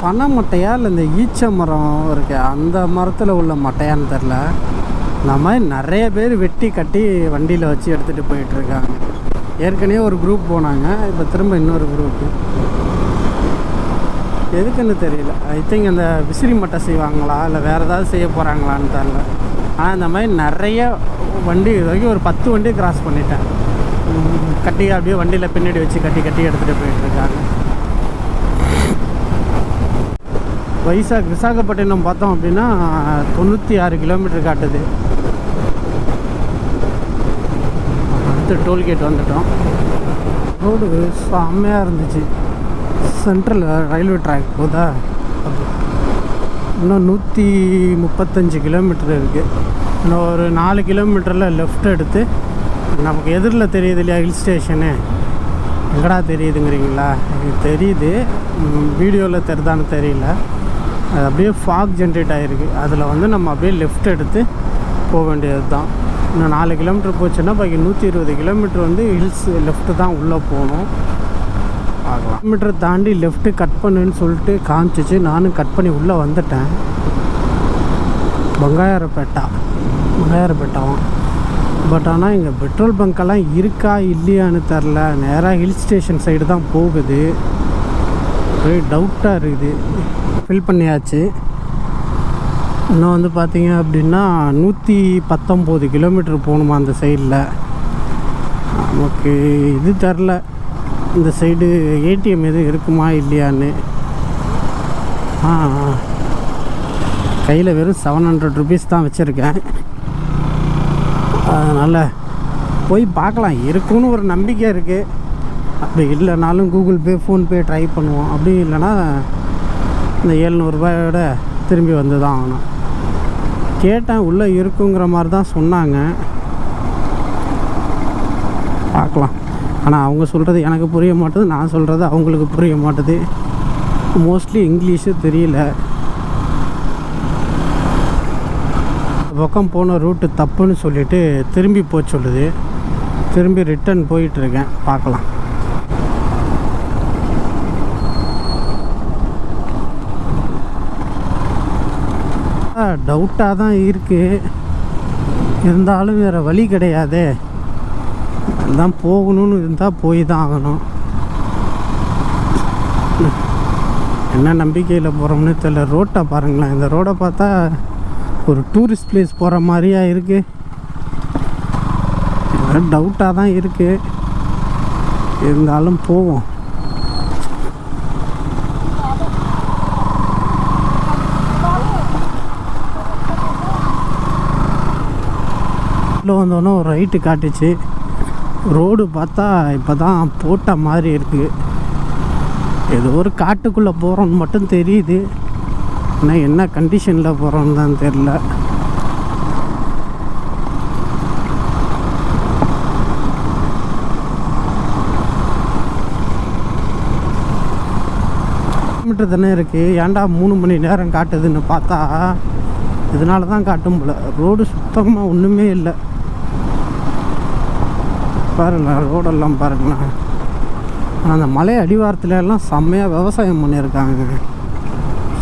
பனை மட்டையா இல்லை இந்த ஈச்ச மரம் இருக்கு அந்த மரத்தில் உள்ள மட்டையான்னு தெரில. இந்த மாதிரி நிறைய பேர் வெட்டி கட்டி வண்டியில் வச்சு எடுத்துகிட்டு போயிட்டுருக்காங்க. ஏற்கனவே ஒரு குரூப் போனாங்க, இப்போ திரும்ப இன்னொரு குரூப்பு. எதுக்குன்னு தெரியல. ஐ திங்க் அந்த விசிறி மட்டை செய்வாங்களா இல்லை வேறு ஏதாவது செய்ய போகிறாங்களான்னு தெரில. ஆனால் இந்த மாதிரி நிறைய வண்டி இது வரைக்கும் ஒரு 10 வண்டி கிராஸ் பண்ணிட்டேன். கட்டி அப்படியே வண்டியில் பின்னாடி வச்சு கட்டி எடுத்துகிட்டு போயிட்டுருக்காங்க. விசாகப்பட்டினம் பார்த்தோம் அப்படின்னா 96 கிலோமீட்டர் காட்டுது. அடுத்து டோல்கேட் வந்துட்டோம். ரோடு செம்மையாக இருந்துச்சு. சென்ட்ரல் ரயில்வே ட்ராக் போதா, இன்னும் 135 கிலோமீட்டர் இருக்குது. இன்னும் ஒரு 4 கிலோமீட்டரில் லெஃப்ட் எடுத்து நமக்கு எதிரில் தெரியுது இல்லையா ஹில் ஸ்டேஷனு. எங்கடா தெரியுதுங்கிறீங்களா? எனக்கு தெரியுது, வீடியோவில் தெரிதான்னு தெரியல. அது அப்படியே ஃபாக் ஜென்ரேட் ஆகிருக்கு. அதில் வந்து நம்ம அப்படியே லெஃப்ட் எடுத்து போக வேண்டியது தான். இன்னும் 4 கிலோமீட்டர் போச்சுன்னா பாக்கி 120 கிலோமீட்டர் வந்து ஹில்ஸ் லெஃப்ட்டு தான் உள்ளே போகணும். பார்க்கலாம். கிலோமீட்டர் தாண்டி லெஃப்ட்டு கட் பண்ணுன்னு சொல்லிட்டு காமிச்சிச்சு. நானும் கட் பண்ணி உள்ளே வந்துட்டேன். பங்காயரப்பேட்டாவும். பட் ஆனால் இங்கே பெட்ரோல் பங்க்கெல்லாம் இருக்கா இல்லையான்னு தெரில. நேராக ஹில் ஸ்டேஷன் சைடு தான் போகுது. ஒரே டவுட்டாக இருக்குது. ஃபில் பண்ணியாச்சு. இன்னும் வந்து பார்த்தீங்க அப்படின்னா 119 கிலோமீட்டர் போகணுமா அந்த சைடில். நமக்கு இது தெரில, இந்த சைடு ஏடிஎம் எதுவும் இருக்குமா இல்லையான்னு. கையில் வெறும் 700 ருபீஸ் தான் வச்சுருக்கேன். அதனால் போய் பார்க்கலாம், இருக்குன்னு ஒரு நம்பிக்கை இருக்குது. அப்படி இல்லைனாலும் கூகுள் பே, ஃபோன்பே ட்ரை பண்ணுவோம். அப்படி இல்லைன்னா இந்த 700 ரூபாயோட திரும்பி வந்து தான் ஆகணும். கேட்டேன், உள்ளே இருக்குங்கிற மாதிரி தான் சொன்னாங்க. பார்க்கலாம். ஆனால் அவங்க சொல்கிறது எனக்கு புரிய மாட்டுது, நான் சொல்கிறது அவங்களுக்கு புரிய மாட்டுது. மோஸ்ட்லி இங்கிலீஷு தெரியல. பக்கம் போன ரூட்டு தப்புன்னு சொல்லிவிட்டு திரும்பி போக சொல்லுது. திரும்பி ரிட்டன் போயிட்டுருக்கேன். பார்க்கலாம். டவுட்டாக தான் இருக்குது, இருந்தாலும் வேறு வழி கிடையாதே. அதான் போகணுன்னு இருந்தால் போய் தான் ஆகணும். என்ன நம்பிக்கையில் போகிறோம்னு தெரியல. ரோட்டை பாருங்களேன். இந்த ரோடை பார்த்தா ஒரு டூரிஸ்ட் பிளேஸ் போகிற மாதிரியா இருக்குது. டவுட்டாக தான் இருக்குது, இருந்தாலும் போவோம். வந்தோன்னே ஒரு ரைட்டு காட்டுச்சு. ரோடு பார்த்தா இப்போ தான் போட்ட மாதிரி இருக்குது. ஏதோ ஒரு காட்டுக்குள்ளே போகிறோன்னு மட்டும் தெரியுது. ஆனால் என்ன கண்டிஷனில் போகிறோன்னு தான் தெரில. கிலோமீட்டர் தானே இருக்குது, ஏன்டா 3 மணி நேரம் காட்டுதுன்னு பார்த்தா இதனால தான் காட்டும் போல. ரோடு சுத்தமாக ஒன்றுமே இல்லை. பாருங்களேன், ரோடெல்லாம் பாருங்களேன். ஆனால் அந்த மலை அடிவாரத்துல எல்லாம் செம்மையாக விவசாயம் பண்ணியிருக்காங்க.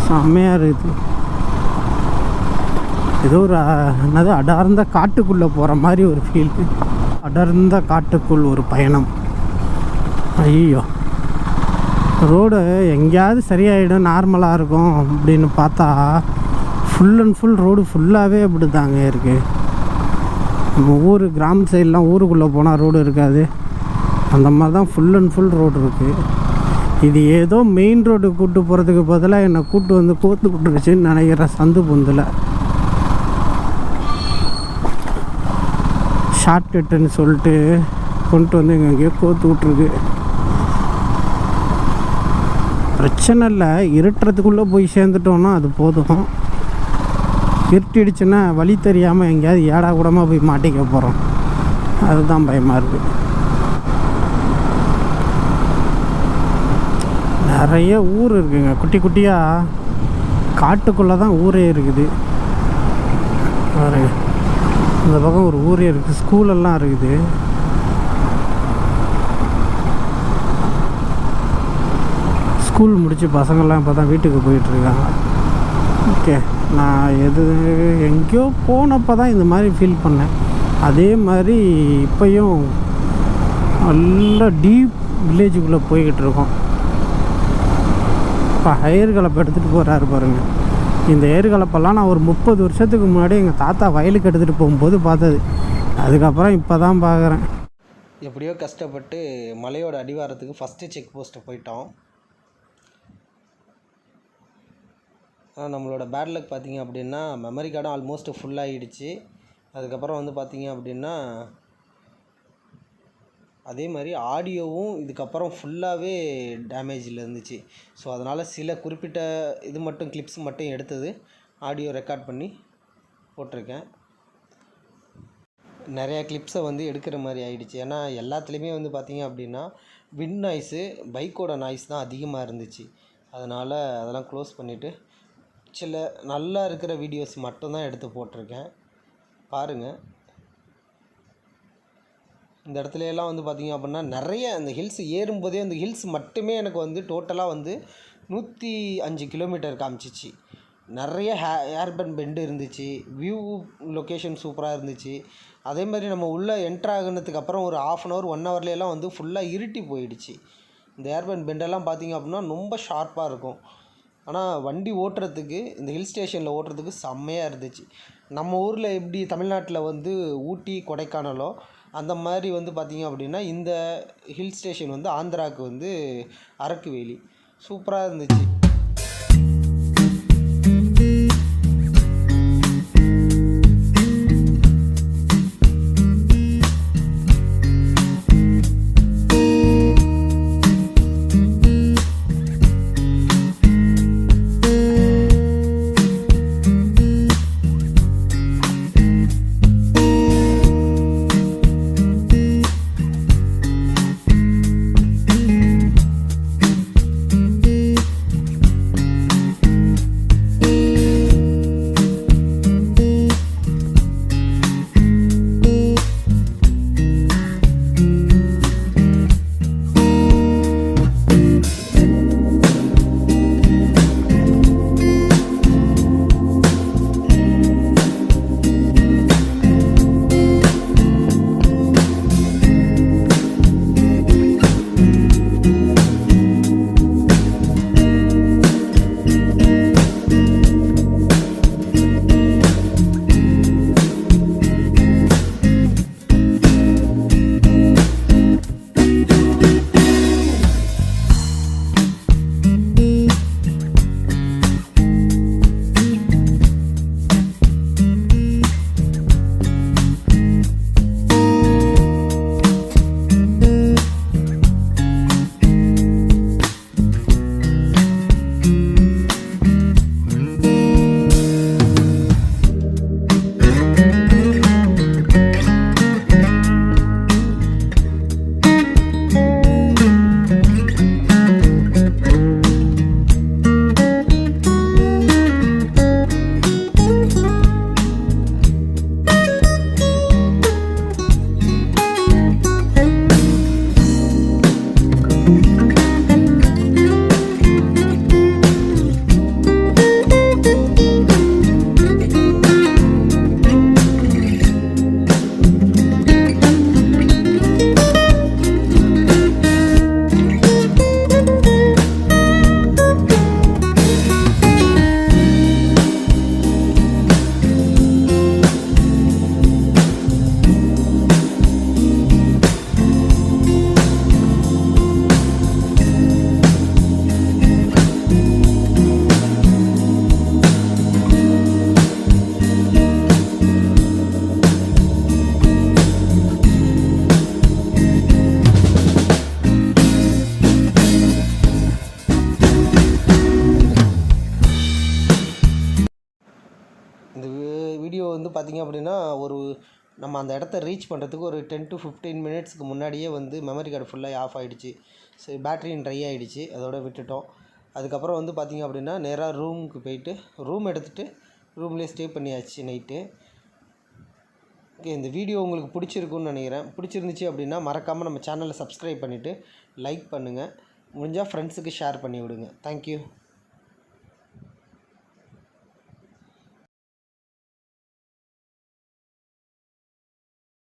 செம்மையாக இருக்குது. ஏதோ ஒரு என்னது அடர்ந்த காட்டுக்குள்ளே போகிற மாதிரி ஒரு ஃபீல். அடர்ந்த காட்டுக்குள் ஒரு பயணம். ஐயோ, ரோடு எங்கேயாவது சரியாயிடும், நார்மலாக இருக்கும் அப்படின்னு பார்த்தா ஃபுல் அண்ட் ஃபுல் ரோடு ஃபுல்லாகவே அப்படி தாங்க இருக்குது. நம்ம ஊர் கிராம சைட்லாம் ஊருக்குள்ளே போனால் ரோடு இருக்காது, அந்த மாதிரி தான் ஃபுல் அண்ட் ஃபுல் ரோடு இருக்குது. இது ஏதோ மெயின் ரோடு கூப்பிட்டு போகிறதுக்கு பதிலாக என்னை கூப்பிட்டு வந்து கோத்து விட்டுருச்சுன்னு நினைக்கிற சந்து பொந்தில். ஷார்ட்கட்டுன்னு சொல்லிட்டு கொண்டு வந்து எங்கேயோ கோத்து விட்ருக்கு. பிரச்சனை இல்லை, இருட்டுறதுக்குள்ளே போய் சேர்ந்துட்டோன்னா அது போதும். இருட்டிடுச்சுன்னா வழி தெரியாமல் எங்கேயாவது ஏடா கூடமாக போய் மாட்டிக்க போகிறோம். அதுதான் பயமாக இருக்குது. நிறைய ஊர் இருக்குங்க, குட்டி குட்டியாக காட்டுக்குள்ளே தான் ஊரே இருக்குது. பாருங்க, இந்த பக்கம் ஒரு ஊரே இருக்குது, ஸ்கூலெல்லாம் இருக்குது. ஸ்கூல் முடித்து பசங்கள்லாம் இப்போ தான் வீட்டுக்கு போயிட்டுருக்காங்க. ஓகே, நான் எங்கேயோ போனப்போ தான் இந்த மாதிரி ஃபீல் பண்ணேன். அதே மாதிரி இப்போயும் நல்லா டீப் வில்லேஜுக்குள்ளே போய்கிட்டு இருக்கோம். இப்போ ஏர் கலப்பை எடுத்துகிட்டு போகிறாரு பாருங்கள். இந்த ஏர் கலப்பெல்லாம் நான் ஒரு 30 வருஷத்துக்கு முன்னாடி எங்கள் தாத்தா வயலுக்கு எடுத்துகிட்டு போகும்போது பார்த்தது. அதுக்கப்புறம் இப்போ தான் பார்க்குறேன். எப்படியோ கஷ்டப்பட்டு மலையோட அடிவாரத்துக்கு ஃபஸ்ட்டு செக் போஸ்ட்டை போயிட்டோம். ஆனால் நம்மளோட பேட் லக் பார்த்திங்க அப்படின்னா மெமரி கார்டும் ஆல்மோஸ்ட் ஃபுல்லாகிடுச்சு. அதுக்கப்புறம் வந்து பார்த்திங்க அப்படின்னா அதே மாதிரி ஆடியோவும் இதுக்கப்புறம் ஃபுல்லாகவே டேமேஜில் இருந்துச்சு. ஸோ அதனால் சில குறிப்பிட்ட இது மட்டும் கிளிப்ஸ் மட்டும் எடுத்தது ஆடியோ ரெக்கார்ட் பண்ணி போட்டிருக்கேன். நிறையா கிளிப்ஸை வந்து எடுக்கிற மாதிரி ஆகிடுச்சு. ஏன்னா எல்லாத்துலேயுமே வந்து பார்த்திங்க அப்படின்னா விண்ட் நாய்ஸு, பைக்கோட நாய்ஸ் தான் அதிகமாக இருந்துச்சு. அதனால் அதெல்லாம் க்ளோஸ் பண்ணிவிட்டு சில நல்லா இருக்கிற வீடியோஸ் மட்டும்தான் எடுத்து போட்டிருக்கேன். பாருங்கள், இந்த இடத்துல எல்லாம் வந்து பார்த்திங்க அப்படின்னா நிறைய அந்த ஹில்ஸ் ஏறும்போதே அந்த ஹில்ஸ் மட்டுமே எனக்கு வந்து டோட்டலாக வந்து 105 கிலோமீட்டர் காமிச்சிச்சு. நிறைய ஏர்பன் பெண்டு இருந்துச்சு. வியூ லொக்கேஷன் சூப்பராக இருந்துச்சு. அதே மாதிரி நம்ம உள்ளே என்ட்ராகினதுக்கு அப்புறம் ஒரு 1/2 hour 1 hourலாம் வந்து ஃபுல்லாக இருட்டி போயிடுச்சு. இந்த ஏர்பன் பெண்டெல்லாம் பார்த்திங்க அப்படின்னா ரொம்ப ஷார்ப்பாக இருக்கும். ஆனால் வண்டி ஓட்டுறதுக்கு இந்த ஹில் ஸ்டேஷனில் ஓட்டுறதுக்கு செம்மையாக இருந்துச்சு. நம்ம ஊரில் எப்படி தமிழ்நாட்டில் வந்து ஊட்டி, கொடைக்கானலோ அந்த மாதிரி வந்து பார்த்திங்க அப்படின்னா இந்த ஹில் ஸ்டேஷன் வந்து ஆந்திராவுக்கு வந்து அரக்குவேலி சூப்பராக இருந்துச்சு. வந்து பார்த்திங்க அப்படின்னா ஒரு நம்ம அந்த இடத்த ரீச் பண்ணுறதுக்கு ஒரு 10 to 15 மினிட்ஸ்க்கு முன்னாடியே வந்து மெமரி கார்டு ஃபுல்லாக ஆஃப் ஆகிடுச்சு. சரி, பேட்டரியும் ட்ரை ஆகிடுச்சு, அதோட விட்டுட்டோம். அதுக்கப்புறம் வந்து பார்த்திங்க அப்படின்னா நேராக ரூமுக்கு போயிட்டு ரூம் எடுத்துகிட்டு ரூம்லேயே ஸ்டே பண்ணியாச்சு நைட்டு. ஓகே, இந்த வீடியோ உங்களுக்கு பிடிச்சிருக்குன்னு நினைக்கிறேன். பிடிச்சிருந்துச்சி அப்படின்னா மறக்காமல் நம்ம சேனலை சப்ஸ்கிரைப் பண்ணிவிட்டு லைக் பண்ணுங்கள். முடிஞ்சால் ஃப்ரெண்ட்ஸுக்கு ஷேர் பண்ணி விடுங்க. தேங்க்யூ.